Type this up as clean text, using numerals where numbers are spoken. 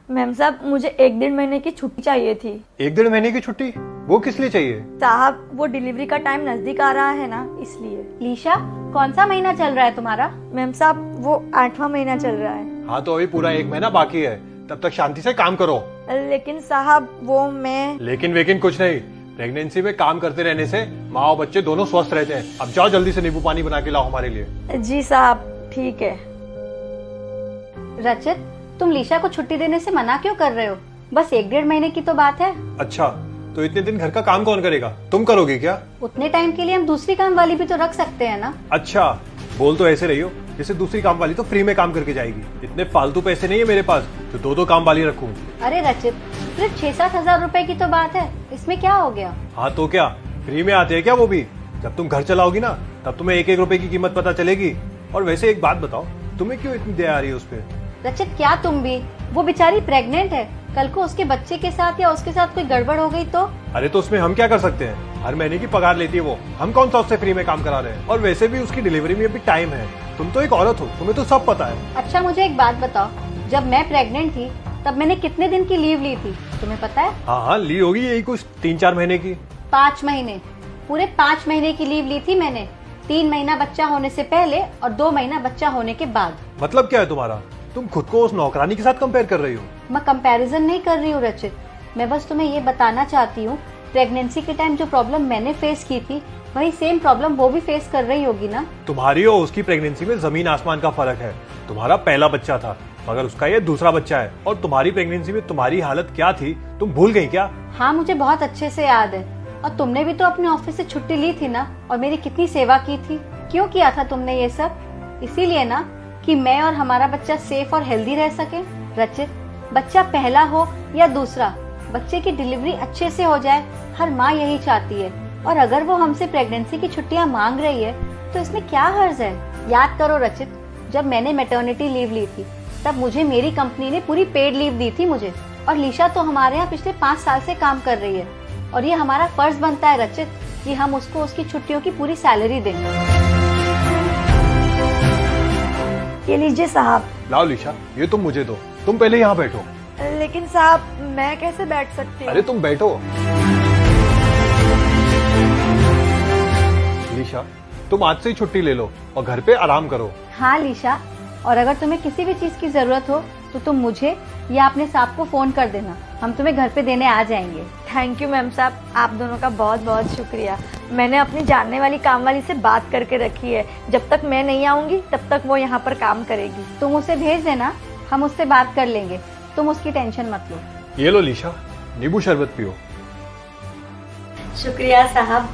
Ma'am साहब, मुझे 1-1.5 महीने की छुट्टी चाहिए थी। 1-1.5 महीने की छुट्टी? वो किस लिए चाहिए? साहब, वो डिलीवरी का टाइम नजदीक आ रहा है ना, इसलिए। लीशा, कौन सा महीना चल रहा है तुम्हारा? मैम साहब, वो 8वां महीना चल रहा है। हाँ, तो अभी पूरा 1 महीना बाकी है, तब तक शांति से काम करो। लेकिन साहब, वो मैं। लेकिन वेकिन कुछ नहीं। प्रेगनेंसी में काम करते रहने से माँ और बच्चे दोनों स्वस्थ रहते हैं। अब जाओ जल्दी से नींबू पानी बना के लाओ हमारे लिए। जी साहब, ठीक है। रचित, तुम लीशा को छुट्टी देने से मना क्यों कर रहे हो? बस 1-1.5 महीने की तो बात है। अच्छा, तो इतने दिन घर का काम कौन करेगा? तुम करोगे क्या? उतने टाइम के लिए हम दूसरी काम वाली भी तो रख सकते हैं ना। अच्छा, बोल तो ऐसे रही हो जैसे दूसरी काम वाली तो फ्री में काम करके जाएगी। इतने फालतू पैसे नहीं है मेरे पास जो 2-2 काम वाली रखूं। अरे रचित, सिर्फ 6-7 हजार रुपए की तो बात है, इसमें क्या हो गया? हाँ तो क्या, फ्री में आते हैं क्या वो भी? जब तुम घर चलाओगी ना, तब तुम्हें 1-1 रुपए की कीमत पता चलेगी। और वैसे एक बात बताओ, तुम्हें क्यों इतनी दया आ रही है उस पे? रचित, क्या तुम भी? वो बेचारी प्रेग्नेंट है, कल को उसके बच्चे के साथ या उसके साथ कोई गड़बड़ हो गई तो? अरे तो उसमें हम क्या कर सकते हैं? हर महीने की पगार लेती है वो, हम कौन सा उससे फ्री में काम करा रहे हैं? और वैसे भी उसकी डिलीवरी में अभी टाइम है। तुम तो एक औरत हो, तुम्हें तो सब पता है। अच्छा, मुझे एक बात बताओ, जब मैं प्रेग्नेंट थी तब मैंने कितने दिन की लीव ली थी, तुम्हें पता है? हाँ, ली होगी यही कुछ 3-4 महीने की। 5 महीने, पूरे 5 महीने की लीव ली थी मैंने। 3 महीना बच्चा होने से पहले और 2 महीना बच्चा होने के बाद। मतलब क्या है तुम्हारा? तुम खुद को उस नौकरानी के साथ कंपेयर कर रही हो? मैं कंपैरिजन नहीं कर रही हूँ रचित, मैं बस तुम्हें ये बताना चाहती हूँ, प्रेगनेंसी के टाइम जो प्रॉब्लम मैंने फेस की थी वही सेम प्रॉब्लम वो भी फेस कर रही होगी ना। तुम्हारी और उसकी प्रेगनेंसी में जमीन आसमान का फर्क है। तुम्हारा पहला बच्चा था, मगर उसका ये दूसरा बच्चा है। और तुम्हारी प्रेगनेंसी में तुम्हारी हालत क्या थी, तुम भूल गई क्या? हाँ, मुझे बहुत अच्छे से याद है। और तुमने भी तो अपने ऑफिस से छुट्टी ली थी ना, और मेरी कितनी सेवा की थी। क्यों किया था तुमने ये सब? इसीलिए ना कि मैं और हमारा बच्चा सेफ और हेल्दी रह सके। रचित, बच्चा पहला हो या दूसरा, बच्चे की डिलीवरी अच्छे से हो जाए, हर माँ यही चाहती है। और अगर वो हमसे प्रेगनेंसी की छुट्टियां मांग रही है तो इसमें क्या हर्ज है? याद करो रचित, जब मैंने मैटरनिटी लीव ली थी तब मुझे मेरी कंपनी ने पूरी पेड लीव दी थी मुझे। और लीशा तो हमारे यहाँ पिछले 5 साल से काम कर रही है, और ये हमारा फर्ज बनता है रचित कि हम उसको उसकी छुट्टियों की पूरी सैलरी दें। ये लीजिए साहब। लाओ लीशा, ये तुम मुझे दो। तुम पहले यहाँ बैठो। लेकिन साहब, मैं कैसे बैठ सकती हूँ? अरे तुम बैठो। लीशा, तुम आज से ही छुट्टी ले लो और घर पे आराम करो। हाँ लीशा, और अगर तुम्हें किसी भी चीज की जरूरत हो तो तुम मुझे या अपने साहब को फोन कर देना, हम तुम्हें घर पे देने आ जाएंगे। थैंक यू मैम साहब, आप दोनों का बहुत बहुत शुक्रिया। मैंने अपनी जानने वाली काम वाली से बात करके रखी है, जब तक मैं नहीं आऊंगी तब तक वो यहाँ पर काम करेगी। तुम उसे भेज देना, हम उससे बात कर लेंगे, तुम उसकी टेंशन मत लो। ये लो लीशा, नींबू शरबत पियो। शुक्रिया साहब।